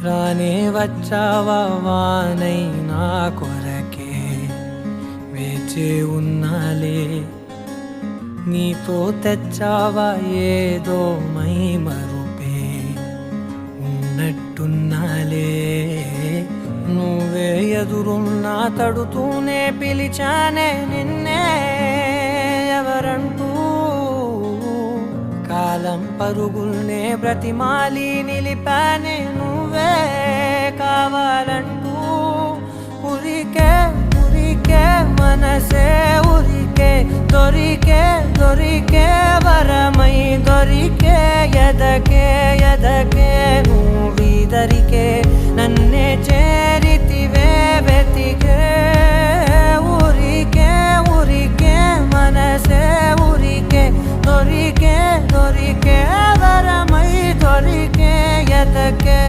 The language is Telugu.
రానే వచ్చావా వానై నా కొరకే వేచే ఉన్నాలే నీతో తెచ్చావా ఏదో మై మరుపే ఉన్నట్టున్నాలే నువ్వే ఎదురున్నా తడుతూనే పిలిచానే నిన్నే ఎవరంటూ కాలం పరుగుల్నే బ్రతిమాలి నిలిపానే నువ్వే కావాలంటూ ఉరికే ఉరికే మనసే ఉరికే దొరికే దొరికే వరమై దొరికే ఎదకే ఎదకే నువ్విదరికే నన్నే చేరితివే వెతికే ఊరికే ఊరికే మనసే ఊరికే దొరికే దొరికే వరమై దొరికే ఎదకే